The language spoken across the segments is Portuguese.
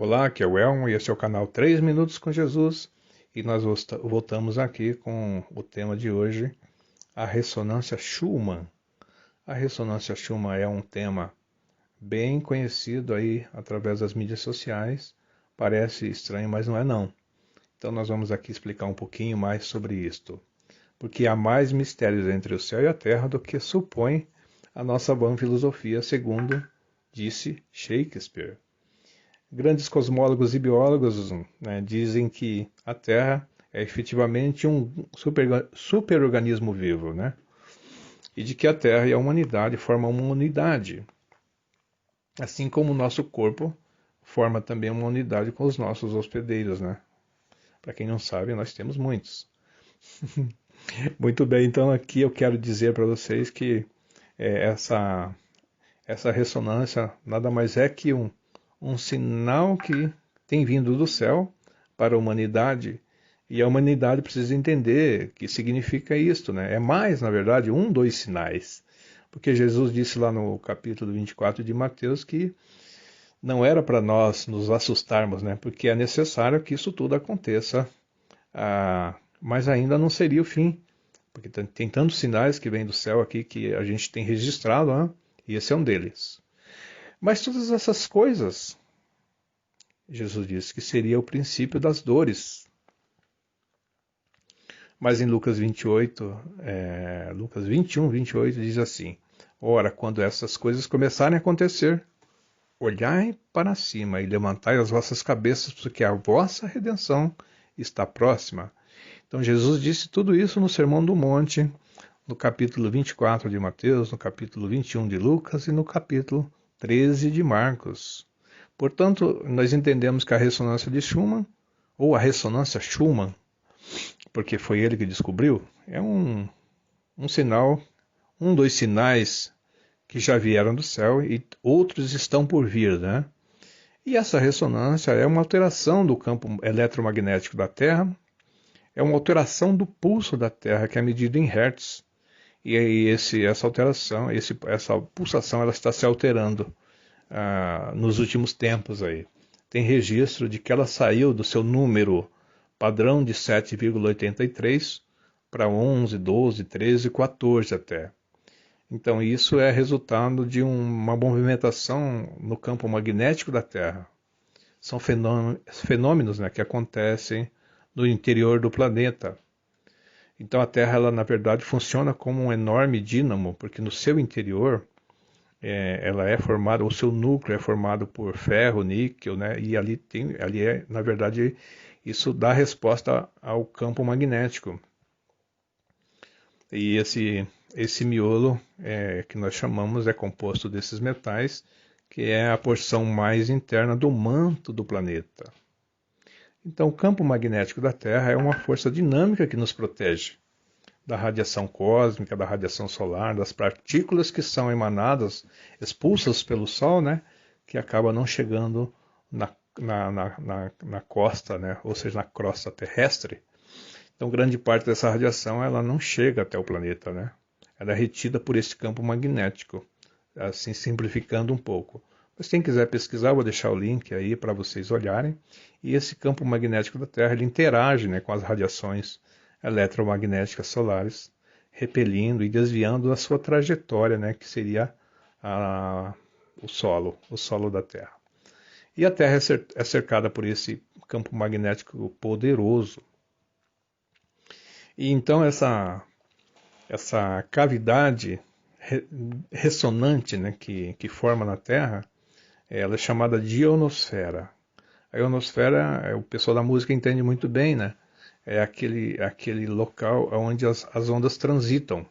Olá, aqui é o Elmo e esse é o canal 3 Minutos com Jesus e nós voltamos aqui com o tema de hoje, a ressonância Schumann. A ressonância Schumann é um tema bem conhecido aí através das mídias sociais, parece estranho, mas não é não. Então nós vamos aqui explicar um pouquinho mais sobre isto, porque há mais mistérios entre o céu e a terra do que supõe a nossa vã filosofia, segundo disse Shakespeare. Grandes cosmólogos e biólogos, né, dizem que a Terra é efetivamente um superorganismo vivo, né? E de que a Terra e a humanidade formam uma unidade, assim como o nosso corpo forma também uma unidade com os nossos hospedeiros, né? Para quem não sabe, nós temos muitos. Muito bem, então aqui eu quero dizer para vocês que essa ressonância nada mais é que um sinal que tem vindo do céu para a humanidade, e a humanidade precisa entender que significa isto, né? É mais, na verdade, dois sinais. Porque Jesus disse lá no capítulo 24 de Mateus que não era para nós nos assustarmos, né? Porque é necessário que isso tudo aconteça, mas ainda não seria o fim. Porque tem tantos sinais que vêm do céu aqui que a gente tem registrado, né? E esse é um deles. Mas todas essas coisas, Jesus disse que seria o princípio das dores. Mas em Lucas 28, Lucas 21, 28 diz assim: Ora, quando essas coisas começarem a acontecer, olhai para cima e levantai as vossas cabeças, porque a vossa redenção está próxima. Então Jesus disse tudo isso no Sermão do Monte, no capítulo 24 de Mateus, no capítulo 21 de Lucas e no capítulo 13 de Marcos. Portanto, nós entendemos que a ressonância de Schumann, ou a ressonância Schumann, porque foi ele que descobriu, é um sinal, dos sinais que já vieram do céu e outros estão por vir, né? E essa ressonância é uma alteração do campo eletromagnético da Terra, é uma alteração do pulso da Terra, que é medido em hertz. E aí essa alteração, essa pulsação, ela está se alterando nos últimos tempos aí. Tem registro de que ela saiu do seu número padrão de 7,83 para 11, 12, 13, 14 até. Então isso é resultado de uma movimentação no campo magnético da Terra. São fenômenos, né, que acontecem no interior do planeta. Então a Terra, ela, na verdade, funciona como um enorme dínamo, porque no seu interior ela é formada, o seu núcleo é formado por ferro, níquel, né? E ali na verdade, isso dá resposta ao campo magnético. E esse miolo que nós chamamos é composto desses metais, que é a porção mais interna do manto do planeta. Então, o campo magnético da Terra é uma força dinâmica que nos protege da radiação cósmica, da radiação solar, das partículas que são emanadas, expulsas pelo Sol, né, que acaba não chegando na costa, né, ou seja, na crosta terrestre. Então, grande parte dessa radiação ela não chega até o planeta, né? Ela é retida por esse campo magnético, assim simplificando um pouco. Mas quem quiser pesquisar, eu vou deixar o link aí para vocês olharem. E esse campo magnético da Terra ele interage, né, com as radiações eletromagnéticas solares, repelindo e desviando a sua trajetória, né, que seria o solo da Terra. E a Terra é cercada por esse campo magnético poderoso. E então essa cavidade ressonante, né, que forma na Terra, ela é chamada de ionosfera. A ionosfera, o pessoal da música entende muito bem, né? É aquele local onde as ondas transitam,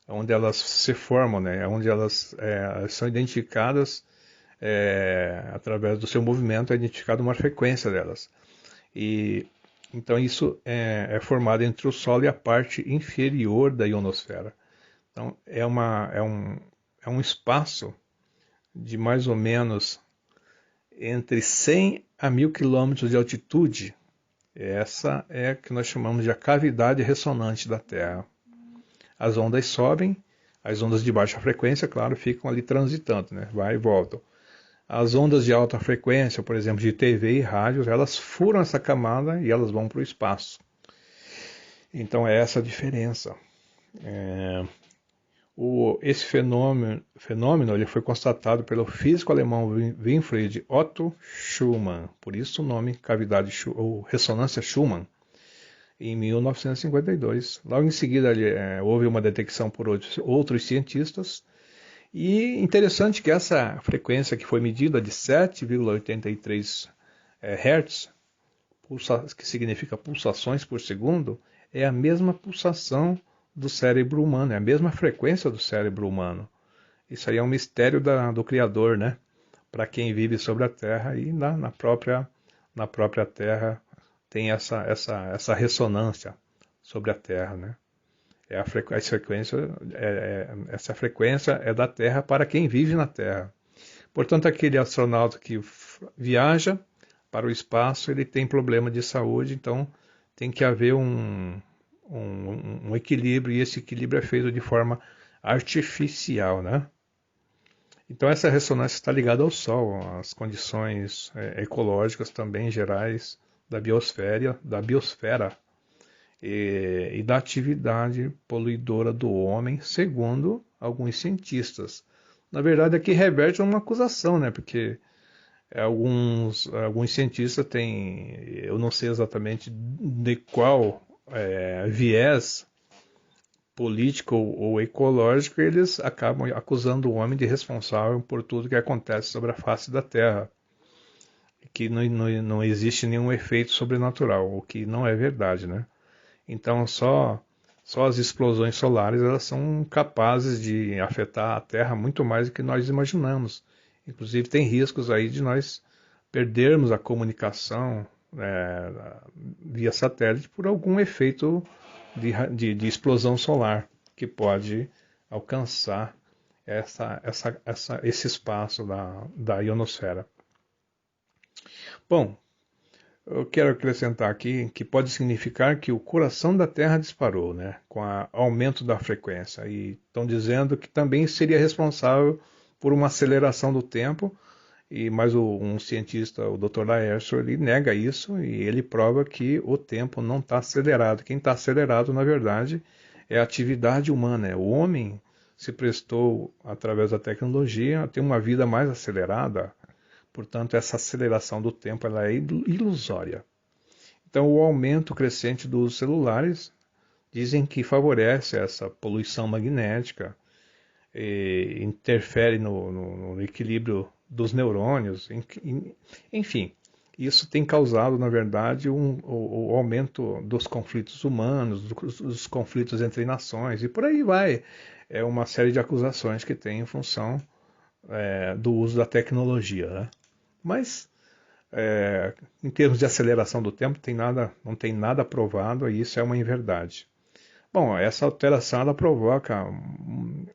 onde elas se formam, né? Onde elas são identificadas através do seu movimento, é identificada uma frequência delas. E então isso é formado entre o Sol e a parte inferior da ionosfera. Então é um espaço de mais ou menos entre 100 a 1000 quilômetros de altitude. Essa é a que nós chamamos de a cavidade ressonante da Terra. As ondas sobem, as ondas de baixa frequência, claro, ficam ali transitando, né? Vai e voltam. As ondas de alta frequência, por exemplo, de TV e rádios, elas furam essa camada e elas vão para o espaço. Então é essa a diferença. Esse fenômeno ele foi constatado pelo físico alemão Winfried Otto Schumann, por isso o nome cavidade ou ressonância Schumann, em 1952. Logo em seguida houve uma detecção por outros cientistas, e interessante que essa frequência que foi medida de 7,83 Hz, que significa pulsações por segundo, é a mesma pulsação do cérebro humano, é a mesma frequência do cérebro humano. Isso aí é um mistério do Criador, né? Para quem vive sobre a Terra e na própria Terra tem essa ressonância sobre a Terra, né? Essa frequência é da Terra para quem vive na Terra. Portanto, aquele astronauta que viaja para o espaço, ele tem problema de saúde, então tem que haver um equilíbrio, e esse equilíbrio é feito de forma artificial, né? Então essa ressonância está ligada ao Sol, às condições ecológicas também gerais da biosfera e da atividade poluidora do homem, segundo alguns cientistas. Na verdade, aqui reverte uma acusação, né? Porque alguns cientistas têm, eu não sei exatamente de qual viés político ou ecológico, eles acabam acusando o homem de responsável por tudo que acontece sobre a face da Terra, que não existe nenhum efeito sobrenatural, o que não é verdade, né? Então só as explosões solares elas são capazes de afetar a Terra muito mais do que nós imaginamos. Inclusive tem riscos aí de nós perdermos a comunicação via satélite por algum efeito de explosão solar que pode alcançar esse espaço da ionosfera. Bom, eu quero acrescentar aqui que pode significar que o coração da Terra disparou, né, com o aumento da frequência. E estão dizendo que também seria responsável por uma aceleração do tempo. Mas um cientista, o Dr. Laercio, ele nega isso e ele prova que o tempo não está acelerado. Quem está acelerado, na verdade, é a atividade humana. O homem se prestou, através da tecnologia, a ter uma vida mais acelerada. Portanto, essa aceleração do tempo ela é ilusória. Então, o aumento crescente dos celulares dizem que favorece essa poluição magnética, e interfere no equilíbrio dos neurônios, enfim, isso tem causado, na verdade, o aumento dos conflitos humanos, dos conflitos entre nações, e por aí vai. É uma série de acusações que tem em função do uso da tecnologia, né? Mas, em termos de aceleração do tempo, não tem nada provado, e isso é uma inverdade. Bom, essa alteração ela provoca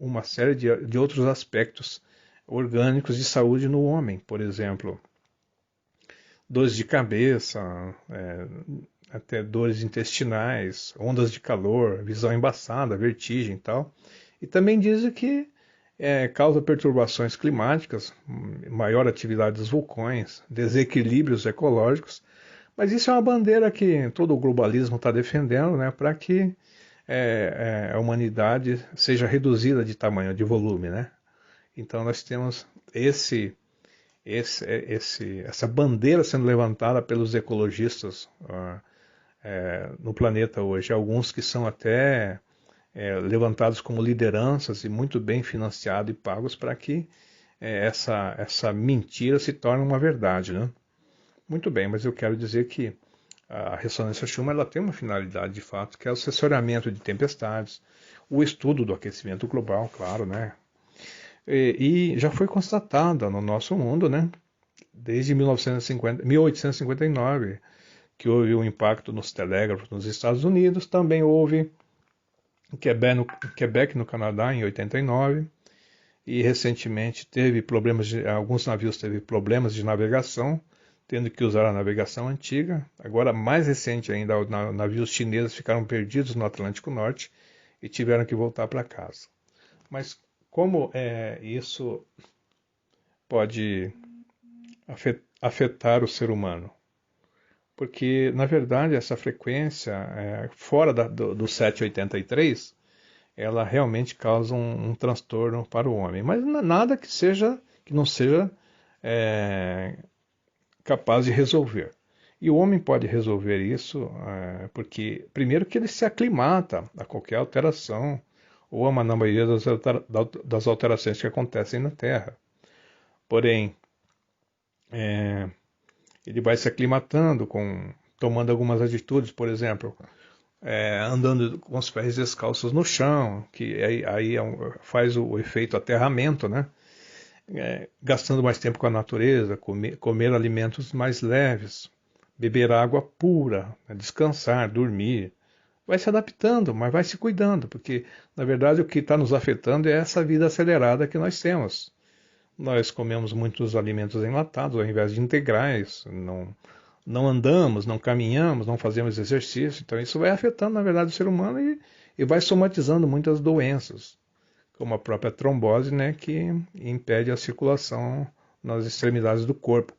uma série de outros aspectos orgânicos de saúde no homem, por exemplo, dores de cabeça, até dores intestinais, ondas de calor, visão embaçada, vertigem e tal. E também dizem que causa perturbações climáticas, maior atividade dos vulcões, desequilíbrios ecológicos. Mas isso é uma bandeira que todo o globalismo está defendendo, né, para que a humanidade seja reduzida de tamanho, de volume, né? Então nós temos essa bandeira sendo levantada pelos ecologistas no planeta hoje. Alguns que são até levantados como lideranças e muito bem financiados e pagos para que essa mentira se torne uma verdade, né? Muito bem, mas eu quero dizer que a ressonância Schumann ela tem uma finalidade de fato, que é o assessoramento de tempestades, o estudo do aquecimento global, claro, né? E já foi constatada no nosso mundo, né? Desde 1859, que houve um impacto nos telégrafos nos Estados Unidos, também houve em Quebec, no Canadá, em 89, e recentemente alguns navios teve problemas de navegação, tendo que usar a navegação antiga. Agora, mais recente ainda, navios chineses ficaram perdidos no Atlântico Norte e tiveram que voltar para casa. Mas como isso pode afetar o ser humano. Porque, na verdade, essa frequência, fora do 783, ela realmente causa um transtorno para o homem. Mas nada que não seja capaz de resolver. E o homem pode resolver isso porque, primeiro, que ele se aclimata a qualquer alteração, ou na maioria das alterações que acontecem na Terra. Porém, ele vai se aclimatando, tomando algumas atitudes, por exemplo, andando com os pés descalços no chão, que aí faz o efeito aterramento, né? Gastando mais tempo com a natureza, comer alimentos mais leves, beber água pura, descansar, dormir. Vai se adaptando, mas vai se cuidando, porque, na verdade, o que está nos afetando é essa vida acelerada que nós temos. Nós comemos muitos alimentos enlatados ao invés de integrais, não andamos, não caminhamos, não fazemos exercício. Então isso vai afetando, na verdade, o ser humano e vai somatizando muitas doenças, como a própria trombose, né, que impede a circulação nas extremidades do corpo,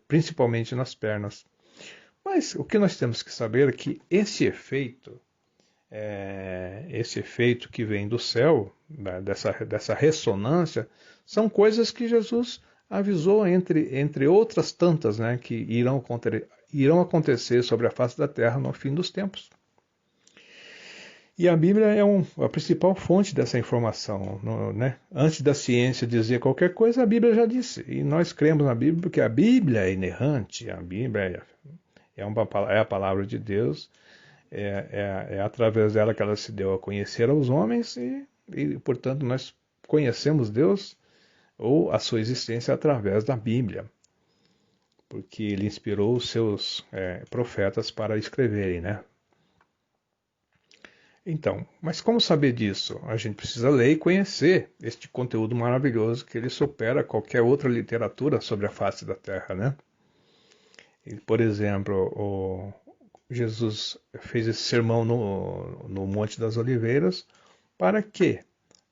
principalmente nas pernas. Mas o que nós temos que saber é que esse efeito que vem do céu, né, dessa ressonância, são coisas que Jesus avisou, entre outras tantas, né, que irão acontecer sobre a face da terra no fim dos tempos. E a Bíblia é a principal fonte dessa informação. Né? Antes da ciência dizer qualquer coisa, a Bíblia já disse. E nós cremos na Bíblia porque a Bíblia é inerrante, a Bíblia é a palavra de Deus, é através dela que ela se deu a conhecer aos homens e, portanto, nós conhecemos Deus ou a sua existência através da Bíblia, porque ele inspirou os seus profetas para escreverem, né? Então, mas como saber disso? A gente precisa ler e conhecer este conteúdo maravilhoso que ele supera qualquer outra literatura sobre a face da Terra, né? E, por exemplo, Jesus fez esse sermão no Monte das Oliveiras para quê?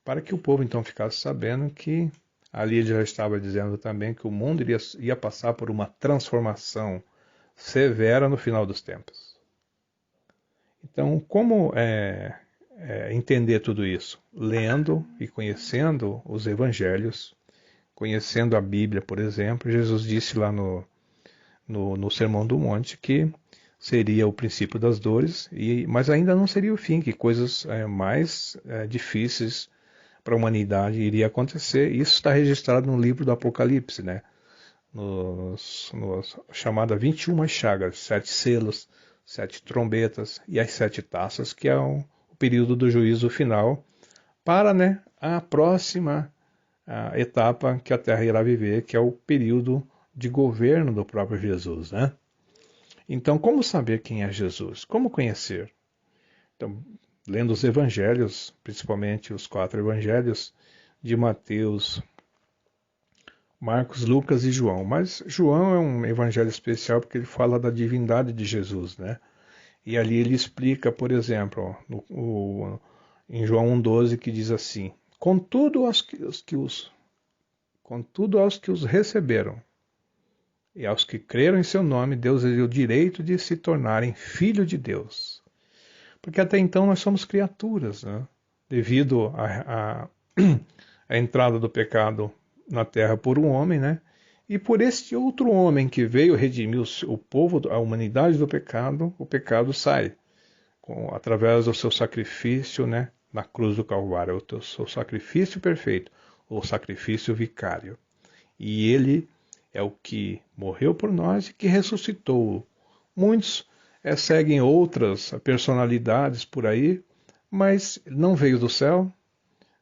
Para que o povo então ficasse sabendo que ali ele já estava dizendo também que o mundo ia passar por uma transformação severa no final dos tempos. Então, como entender tudo isso? Lendo e conhecendo os evangelhos, conhecendo a Bíblia, por exemplo. Jesus disse lá no Sermão do Monte que seria o princípio das dores, mas ainda não seria o fim, que coisas mais difíceis para a humanidade iria acontecer. Isso está registrado no livro do Apocalipse, né? Nos chamada 21 chagas, 7 selos, 7 trombetas e as 7 taças, que é o período do juízo final, para, né, a próxima etapa que a Terra irá viver, que é o período de governo do próprio Jesus, né? Então, como saber quem é Jesus? Como conhecer? Então, lendo os evangelhos, principalmente os 4 evangelhos de Mateus, Marcos, Lucas e João. Mas João é um evangelho especial porque ele fala da divindade de Jesus, né? E ali ele explica, por exemplo, em João 1,12, que diz assim: Contudo aos que os receberam e aos que creram em seu nome, Deus lhes deu o direito de se tornarem filhos de Deus. Porque até então nós somos criaturas, né? Devido à entrada do pecado na terra por um homem, né? E por este outro homem que veio redimir o povo, a humanidade do pecado, o pecado sai através do seu sacrifício, né, na cruz do Calvário, o seu sacrifício perfeito, o sacrifício vicário. E ele é o que morreu por nós e que ressuscitou. Muitos seguem outras personalidades por aí, mas não veio do céu,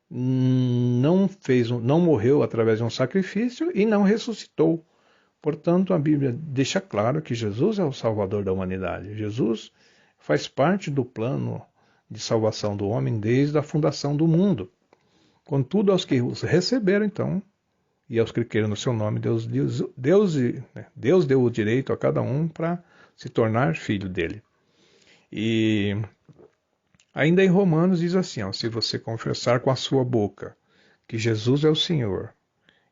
não morreu através de um sacrifício e não ressuscitou. Portanto, a Bíblia deixa claro que Jesus é o Salvador da humanidade. Jesus faz parte do plano de salvação do homem desde a fundação do mundo. Contudo, aos que os receberam, então, e aos que creram no seu nome, Deus deu o direito a cada um para se tornar filho dele. E ainda em Romanos diz assim, se você confessar com a sua boca que Jesus é o Senhor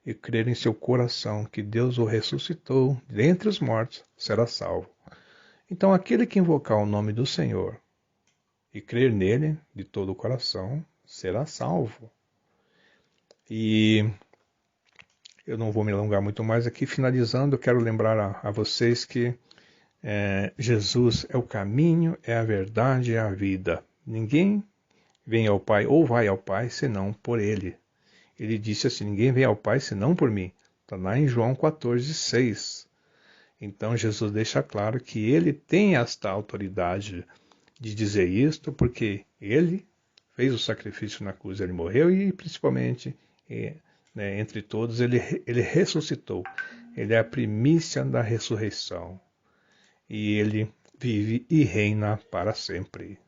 e crer em seu coração que Deus o ressuscitou dentre os mortos, será salvo. Então, aquele que invocar o nome do Senhor e crer nele de todo o coração, será salvo. E eu não vou me alongar muito mais aqui. Finalizando, eu quero lembrar a vocês que Jesus é o caminho, é a verdade, é a vida. Ninguém vem ao Pai ou vai ao Pai senão por Ele. Ele disse assim, ninguém vem ao Pai senão por mim. Está lá em João 14,6. Então Jesus deixa claro que Ele tem esta autoridade de dizer isto, porque Ele fez o sacrifício na cruz, Ele morreu e principalmente, entre todos, ele ressuscitou. Ele é a primícia da ressurreição. E Ele vive e reina para sempre.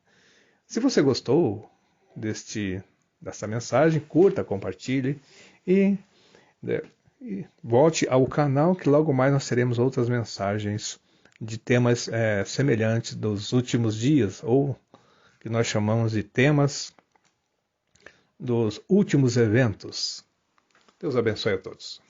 Se você gostou dessa mensagem, curta, compartilhe e volte ao canal, que logo mais nós teremos outras mensagens de temas semelhantes dos últimos dias, ou que nós chamamos de temas dos últimos eventos. Deus abençoe a todos.